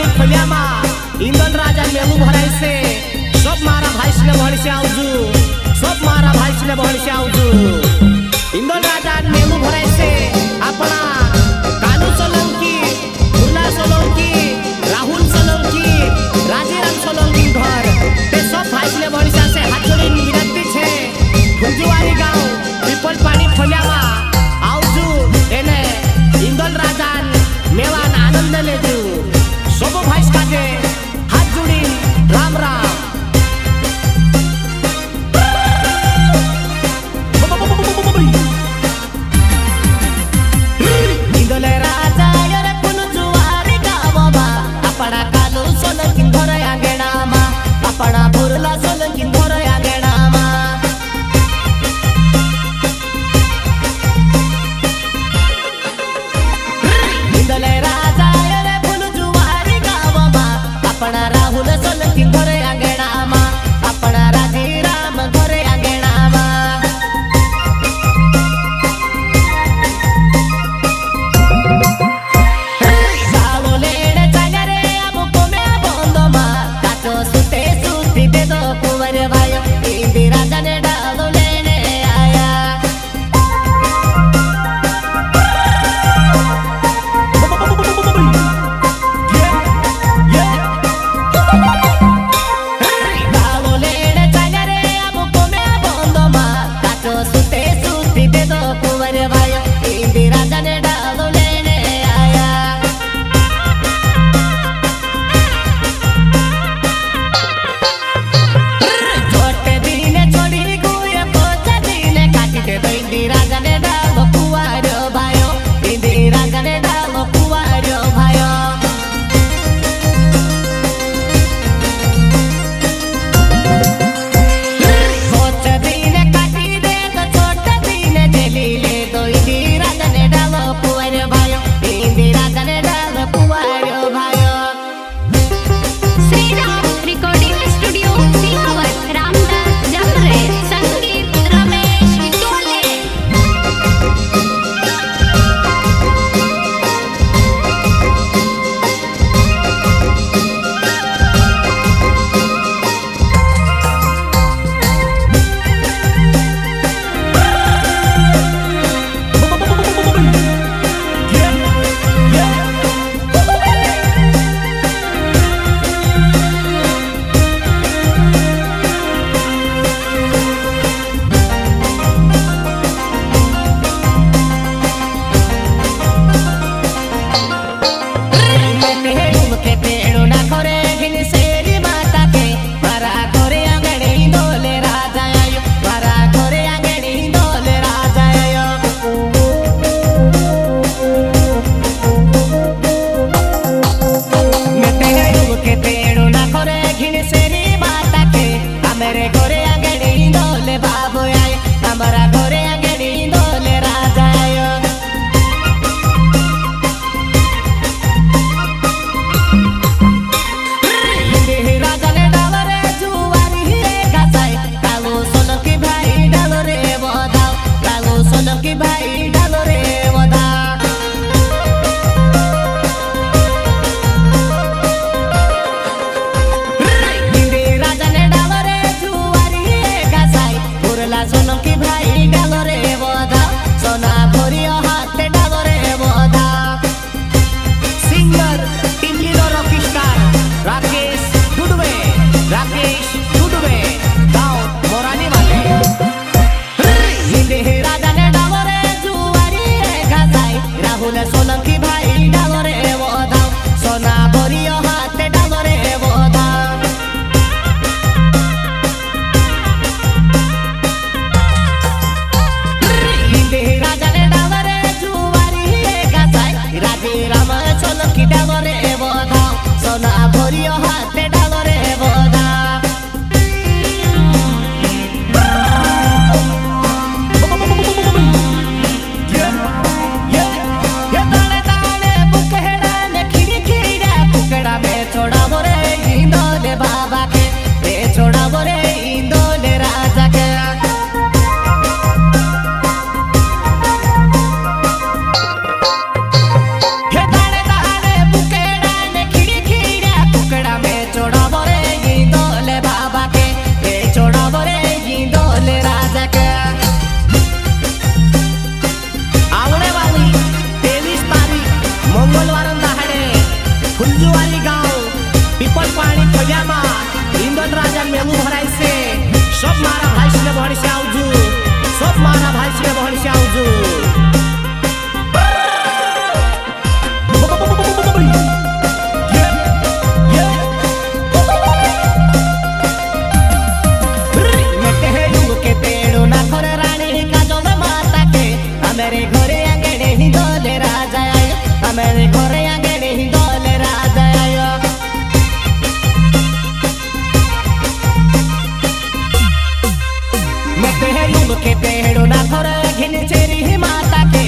पानी खोलिया मा इंदल राजा मेलू भराई से सब मारा भाई से भड़ी से आउजू सब मारा भाई से भड़ी से आउजू इंदल राजा मेलू भराई से अपना कानू सोलंकी मुन्ना सोलंकी राहुल सोलंकी राजीराम सोलंकी घर ते सब भाई से भड़ी से हाथ जोड़ी विनती छे फुलजुवारी गांव पीपल पानी खोलिया मा आउजू एने इंदल राजा मेवान आनंद ले दू सब भाई काजे हाथ जोड़ी राम राम बारी गाँव पीपल पानी खजामा इंदल राजा मेलू भराई से सब मारा भाई से भर से आउजू सब मारा भाई से भर से आउजू मेरे घरे आंगने ही दोले राजा आयो मेरे घरे आंगने ही दोले राजा आयो मैं तेहलू के पेड़ो ना घरे घिन चेरी ही माता के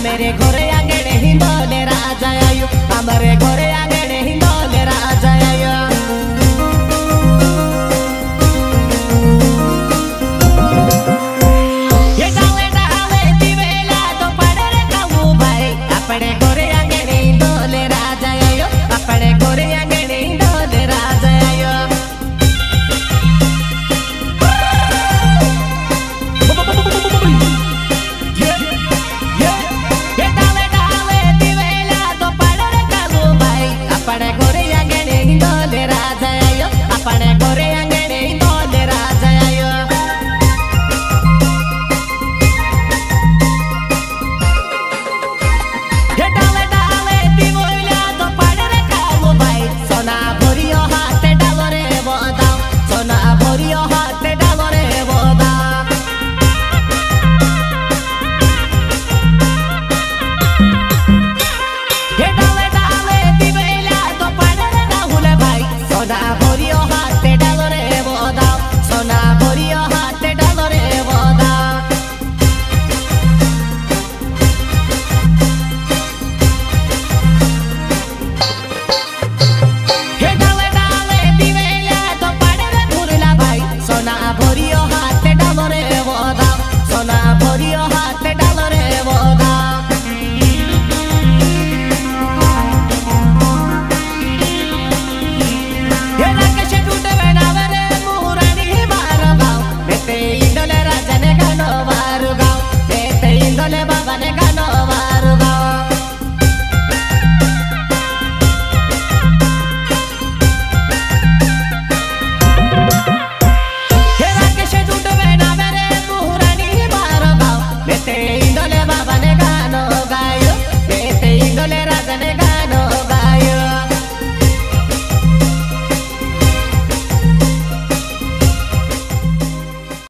मेरे घरे आंगने ही दोले राजा आयो मेरे घरे